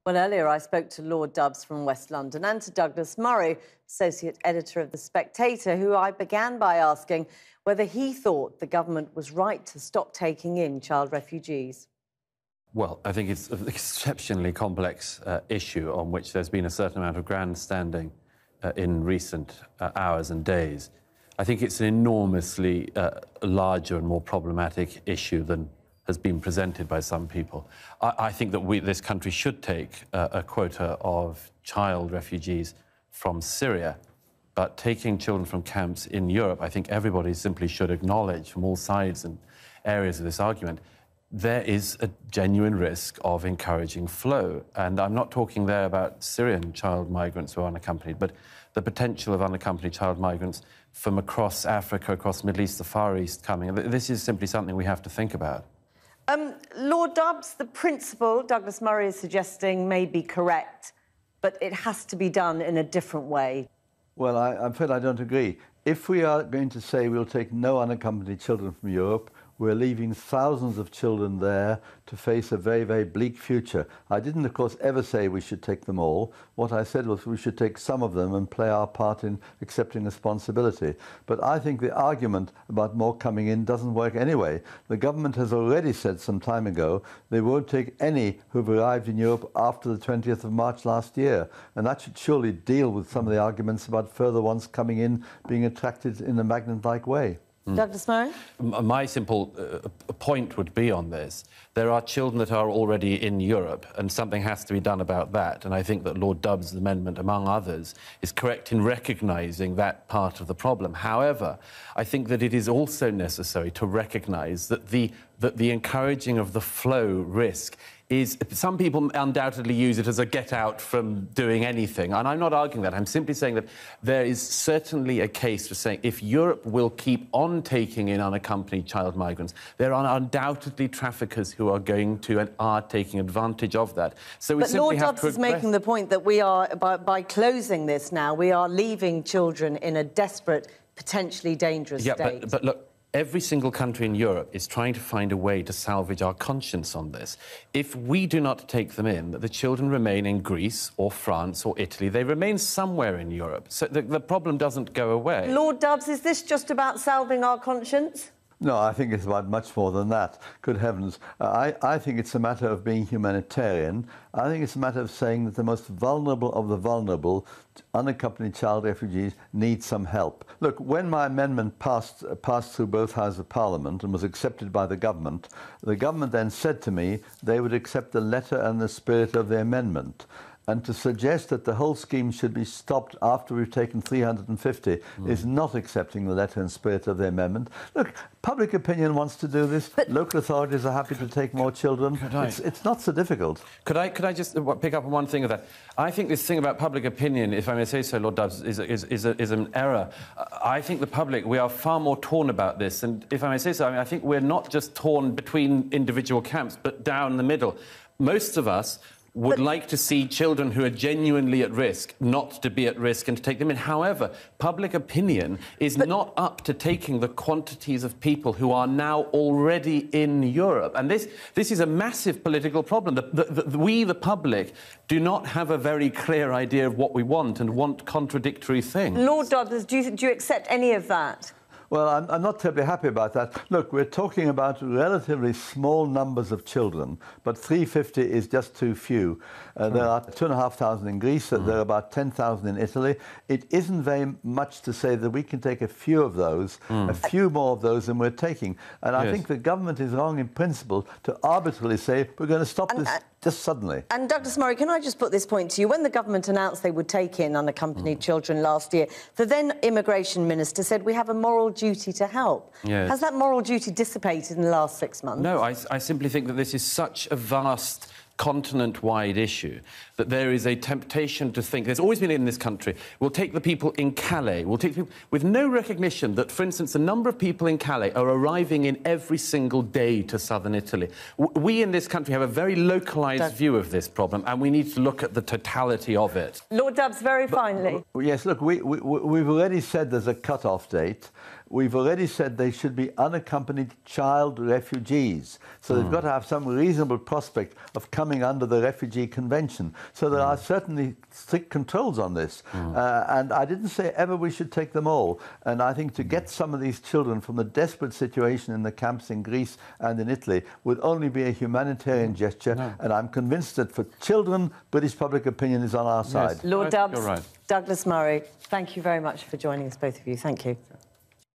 Well, earlier I spoke to Lord Dubbs from West London and to Douglas Murray, associate editor of The Spectator, who I began by asking whether he thought the government was right to stop taking in child refugees. Well, I think it's an exceptionally complex issue on which there's been a certain amount of grandstanding in recent hours and days. I think it's an enormously larger and more problematic issue than has been presented by some people. I think that this country should take a quota of child refugees from Syria, but taking children from camps in Europe, I think everybody simply should acknowledge from all sides and areas of this argument, there is a genuine risk of encouraging flow. And I'm not talking there about Syrian child migrants who are unaccompanied, but the potential of unaccompanied child migrants from across Africa, across the Middle East, the Far East coming. This is simply something we have to think about. Lord Dubbs, the principle Douglas Murray is suggesting may be correct, but it has to be done in a different way. Well, I'm afraid I don't agree. If we are going to say we'll take no unaccompanied children from Europe, we're leaving thousands of children there to face a very, very bleak future. I didn't, of course, ever say we should take them all. What I said was we should take some of them and play our part in accepting responsibility. But I think the argument about more coming in doesn't work anyway. The government has already said some time ago they won't take any who've arrived in Europe after the 20th of March last year. And that should surely deal with some of the arguments about further ones coming in being attracted in a magnet-like way. Douglas Murray? My simple point would be on this. There are children that are already in Europe, and something has to be done about that. And I think that Lord Dubbs' amendment, among others, is correct in recognising that part of the problem. However, I think that it is also necessary to recognise that the encouraging of the flow risk is, some people undoubtedly use it as a get-out from doing anything. And I'm not arguing that. I'm simply saying that there is certainly a case for saying if Europe will keep on taking in unaccompanied child migrants, there are undoubtedly traffickers who are going to and are taking advantage of that. So we simply have to... But Lord Dubbs is making the point that we are, by closing this now, we are leaving children in a desperate, potentially dangerous state. But look, every single country in Europe is trying to find a way to salvage our conscience on this. If we do not take them in, the children remain in Greece or France or Italy. They remain somewhere in Europe. So the problem doesn't go away. Lord Dubbs, is this just about salving our conscience? No, I think it's about much more than that. Good heavens. I think it's a matter of being humanitarian. I think it's a matter of saying that the most vulnerable of the vulnerable, unaccompanied child refugees, need some help. Look, when my amendment passed through both Houses of Parliament and was accepted by the government then said to me they would accept the letter and the spirit of the amendment. And to suggest that the whole scheme should be stopped after we've taken 350 is not accepting the letter and spirit of the amendment. Look, public opinion wants to do this. But local authorities are happy to take more children. It's not so difficult. Could I just pick up on one thing of that? I think this thing about public opinion, if I may say so, Lord Dubbs, is an error. I think the public, we are far more torn about this. And if I may say so, I think we're not just torn between individual camps, but down the middle. Most of us would like to see children who are genuinely at risk not to be at risk and to take them in. However, public opinion is not up to taking the quantities of people who are now already in Europe. And this is a massive political problem. We, the public, do not have a very clear idea of what we want and want contradictory things. Lord Dubbs, do you accept any of that? Well, I'm not terribly happy about that. Look, we're talking about relatively small numbers of children, but 350 is just too few. There are 2,500 in Greece, there are about 10,000 in Italy. It isn't very much to say that we can take a few of those, a few more of those than we're taking. And I think the government is wrong in principle to arbitrarily say we're going to stop this just suddenly. And Douglas Murray, can I just put this point to you? When the government announced they would take in unaccompanied children last year, the then immigration minister said we have a moral duty to help. Yes. Has that moral duty dissipated in the last 6 months? No, I simply think that this is such a vast continent-wide issue that there is a temptation to think, there's always been in this country, we'll take the people in Calais, we'll take people with no recognition that, for instance, the number of people in Calais are arriving in every single day to southern Italy. We in this country have a very localised view of this problem, and we need to look at the totality of it. Lord Dubbs, very finally. Yes, look, we've already said there's a cut-off date. we've already said they should be unaccompanied child refugees. So they've got to have some reasonable prospect of coming under the Refugee Convention. So there are certainly strict controls on this. And I didn't say ever we should take them all. And I think to get some of these children from the desperate situation in the camps in Greece and in Italy would only be a humanitarian gesture. And I'm convinced that for children, British public opinion is on our side. Lord Dubs, You're right. Douglas Murray, thank you very much for joining us, both of you. Thank you.